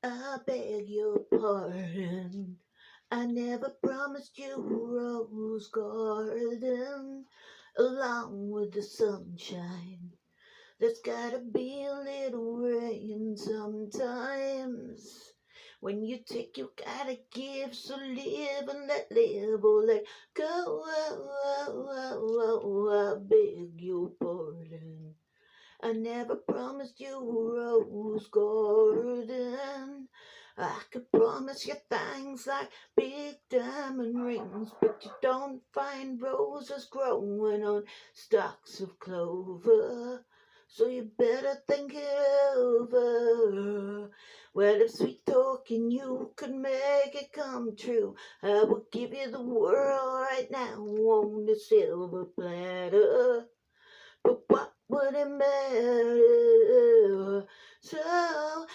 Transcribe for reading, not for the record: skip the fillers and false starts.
I beg your pardon. I never promised you a rose garden along with the sunshine. There's gotta be a little rain sometimes. When you take, you gotta give. So live and let live or let go. I beg your pardon. I never promised you a rose garden. I could promise you things like big diamond rings, but you don't find roses growing on stalks of clover. So you better think it over. Well, if sweet talking you could make it come true, I would give you the world right now on a silver platter. But what would it matter? So